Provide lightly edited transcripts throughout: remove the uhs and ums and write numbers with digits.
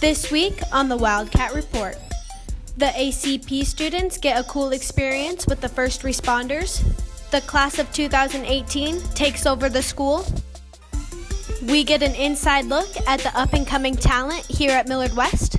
This week on the Wildcat Report, the ACP students get a cool experience with the first responders. The class of 2018 takes over the school. We get an inside look at the up-and-coming talent here at Millard West.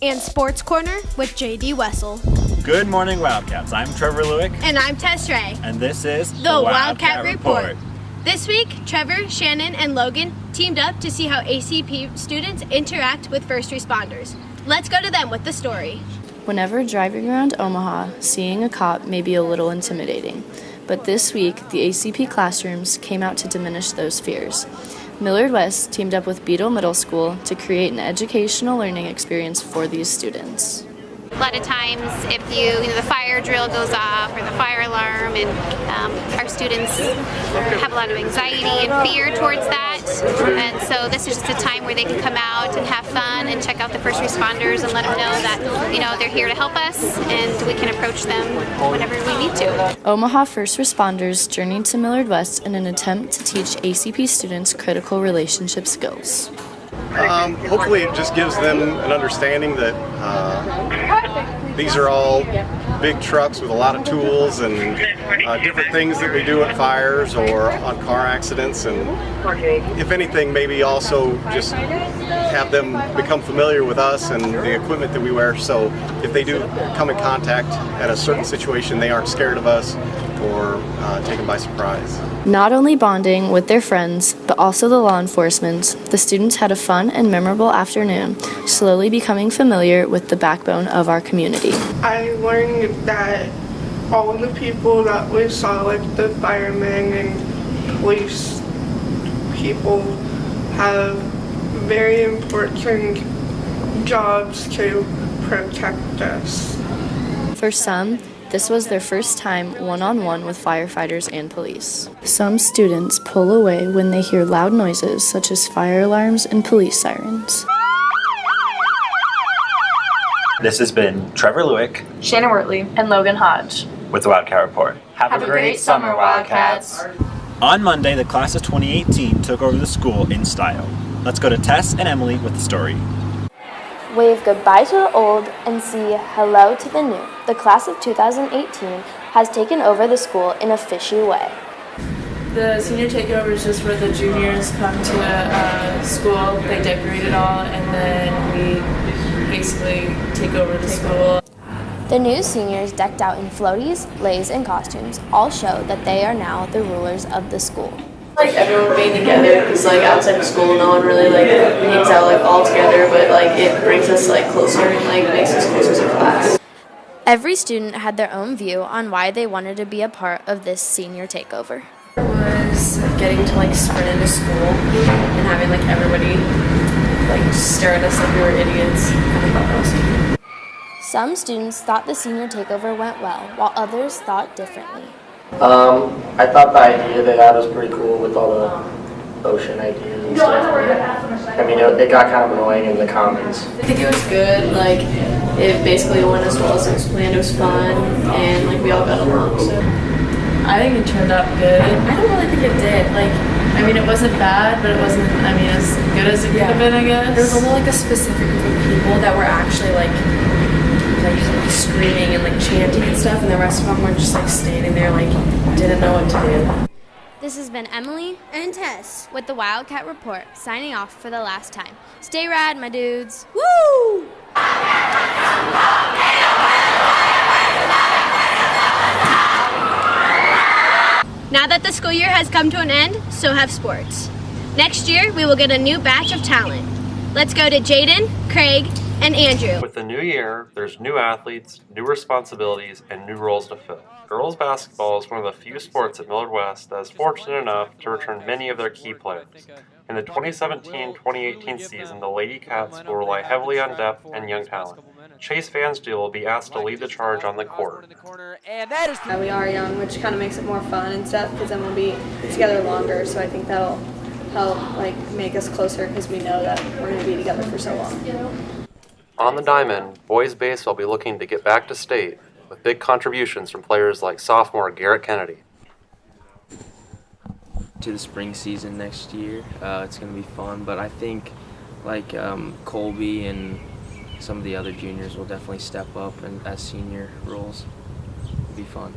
And Sports Corner with J.D. Wessel. Good morning, Wildcats. I'm Trevor Lueck. And I'm Tess. And this is the Wildcat Report. This week, Trevor, Shannon, and Logan teamed up to see how ACP students interact with first responders. Let's go to them with the story. Whenever driving around Omaha, seeing a cop may be a little intimidating. But this week, the ACP classrooms came out to diminish those fears. Millard West teamed up with Beadle Middle School to create an educational learning experience for these students. A lot of times if the fire drill goes off or the fire alarm, and our students have a lot of anxiety and fear towards that, and so this is just a time where they can come out and have fun and check out the first responders and let them know that they're here to help us and we can approach them whenever we need to. Omaha first responders journeyed to Millard West in an attempt to teach ACP students critical relationship skills. Hopefully it just gives them an understanding that these are all big trucks with a lot of tools and different things that we do at fires or on car accidents, and if anything, maybe also just have them become familiar with us and the equipment that we wear, so if they do come in contact at a certain situation, they aren't scared of us or taken by surprise. Not only bonding with their friends, but also the law enforcement, the students had a fun and memorable afternoon, slowly becoming familiar with the backbone of our community. I learned that all of the people that we saw, like the firemen and police people, have very important jobs to protect us. For some, this was their first time one-on-one with firefighters and police. Some students pull away when they hear loud noises such as fire alarms and police sirens. This has been Trevor Lueck, Shannon Wuertle, and Logan Hodge with the Wildcat Report. Have a great summer, Wildcats. On Monday, the class of 2018 took over the school in style. Let's go to Tess and Emily with the story. Wave goodbye to the old and see hello to the new. The class of 2018 has taken over the school in a fishy way. The senior takeover is just where the juniors come to school, they decorate it all, and then we basically take over the school. The new seniors, decked out in floaties, leis, and costumes, all show that they are now the rulers of the school. Like everyone being together, because outside of school no one really hangs out all together, but it brings us closer and makes us closer to class. Every student had their own view on why they wanted to be a part of this senior takeover. It was getting to sprint into school and having everybody just stare at us like we were idiots. I thought that was cute. Some students thought the senior takeover went well, while others thought differently. I thought the idea they had was pretty cool with all the ocean ideas and stuff. I mean, it got kind of annoying in the comments. I think it was good. It basically went as well as it was planned. It was fun, and we all got along. So I think it turned out good. I don't really think it did. It wasn't bad, but it wasn't. As good as it could have been, I guess. There was only a specific group of people that were actually screaming and chanting and stuff, and the rest of them were just standing there didn't know what to do. This has been Emily and Tess with the Wildcat Report, signing off for the last time. Stay rad, my dudes. Woo! Now that the school year has come to an end, so have sports. Next year, we will get a new batch of talent. Let's go to Jaden, Craig, and Andrew. With the new year, there's new athletes, new responsibilities, and new roles to fill. Girls basketball is one of the few sports at Millard West that is fortunate enough to return many of their key players. In the 2017-2018 season, the Lady Cats will rely heavily on depth and young talent. Chase Vansdale will be asked to lead the charge on the court. We are young, which kind of makes it more fun and stuff, because then we'll be together longer, so I think that'll help make us closer, because we know that we're going to be together for so long. On the diamond, boys baseball will be looking to get back to state with big contributions from players like sophomore Garrett Kennedy. To the spring season next year, it's going to be fun, but I think like Colby and some of the other juniors will definitely step up and as senior roles. It'll be fun.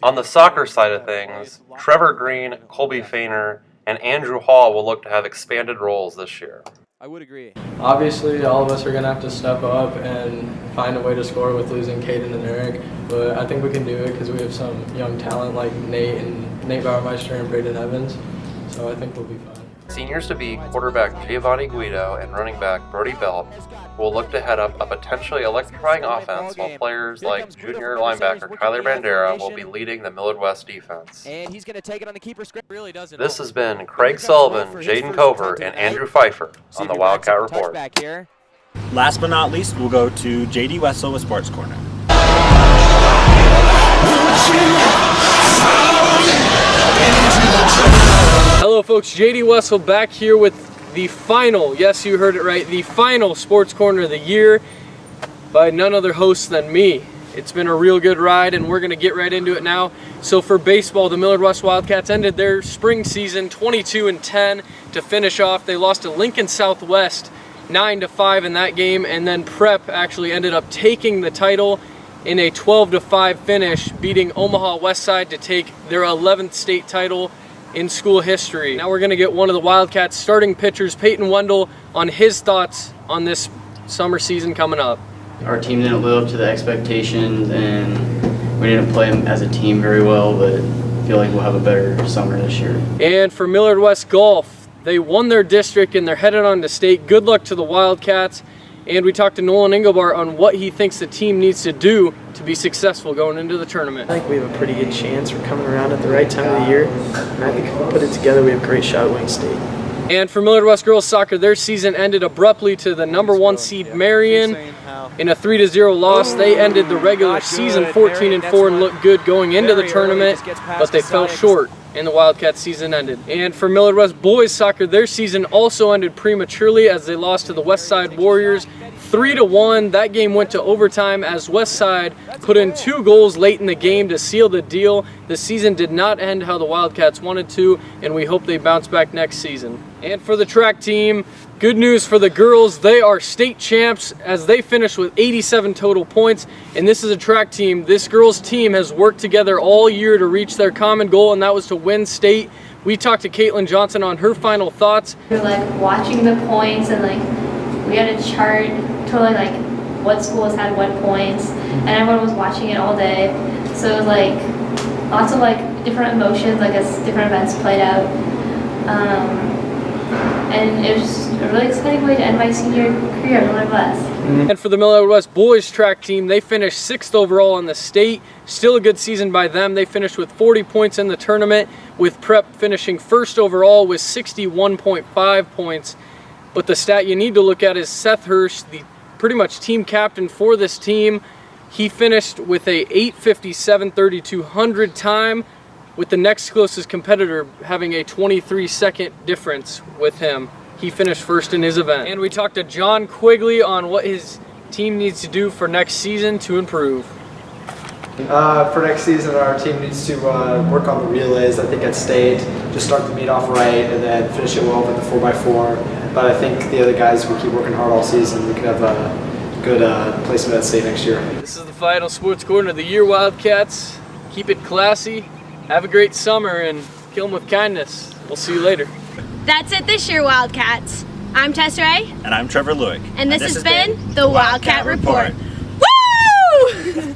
On the soccer side of things, Trevor Green, Colby Fainer, and Andrew Hall will look to have expanded roles this year. I would agree. Obviously, all of us are going to have to step up and find a way to score with losing Jaden and Eric, but I think we can do it because we have some young talent like Nate Bauermeister and Braden Evans, so I think we'll be fine. Seniors to be quarterback Giovanni Guido and running back Brody Belt will look to head up a potentially electrifying offense, while players like junior linebacker Kyler Bandera will be leading the Millard West defense. And he's going to take it on the keeper script. Really doesn't. This has been Craig Sullivan, Jaden Cover, and Andrew Pfeiffer on the Wildcat Report. Last but not least, we'll go to JD Wessel with Sports Corner. Hello folks, JD Wessel back here with the final, yes you heard it right, the final Sports Corner of the year by none other host than me. It's been a real good ride and we're going to get right into it now. So for baseball, the Millard West Wildcats ended their spring season 22-10 to finish off. They lost to Lincoln Southwest 9-5 in that game, and then Prep actually ended up taking the title in a 12-5 finish, beating Omaha Westside to take their 11th state title in school history. Now we're going to get one of the Wildcats starting pitchers, Peyton Wendell, on his thoughts on this summer season coming up. Our team didn't live up to the expectations and we didn't play as a team very well, but I feel like we'll have a better summer this year. And for Millard West Golf, they won their district and they're headed on to state. Good luck to the Wildcats. And we talked to Nolan Engelbart on what he thinks the team needs to do to be successful going into the tournament. I think we have a pretty good chance. We're coming around at the right time of the year, and I think if we put it together, we have a great shot at winning state. And for Millard West girls soccer, their season ended abruptly to the #1 seed Marion in a 3-0 loss. They ended the regular season 14-4 and looked good going into the tournament, but they fell short and the Wildcats season ended. And for Millard West boys soccer, their season also ended prematurely as they lost to the Westside Warriors 3-1. That game went to overtime as Westside put in 2 goals late in the game to seal the deal. The season did not end how the Wildcats wanted to, and we hope they bounce back next season. And for the track team, good news for the girls. They are state champs as they finished with 87 total points. And this is a track team. This girls team has worked together all year to reach their common goal, and that was to win state. We talked to Caitlin Johnson on her final thoughts. We were like watching the points, and like we had a chart totally like what schools had what points, and everyone was watching it all day. So it was like lots of like different emotions, like as different events played out. And it was just a really exciting way to end my senior career at Millard West. And for the Millard West boys track team, they finished 6th overall in the state. Still a good season by them. They finished with 40 points in the tournament, with Prep finishing 1st overall with 61.5 points. But the stat you need to look at is Seth Hirsch, the pretty much team captain for this team. He finished with a 8:57.32 time, with the next closest competitor having a 23-second difference with him. He finished 1st in his event. And we talked to John Quigley on what his team needs to do for next season to improve. For next season, our team needs to work on the relays, I think, at state. Just start the meet off right and then finish it well with the 4x4. But I think the other guys, we keep working hard all season. We could have a good placement at state next year. This is the final Sports Corner of the year, Wildcats. Keep it classy. Have a great summer and kill them with kindness. We'll see you later. That's it this year, Wildcats. I'm Tess Ray. And I'm Trevor Lueck. And this has been the Wildcat Report.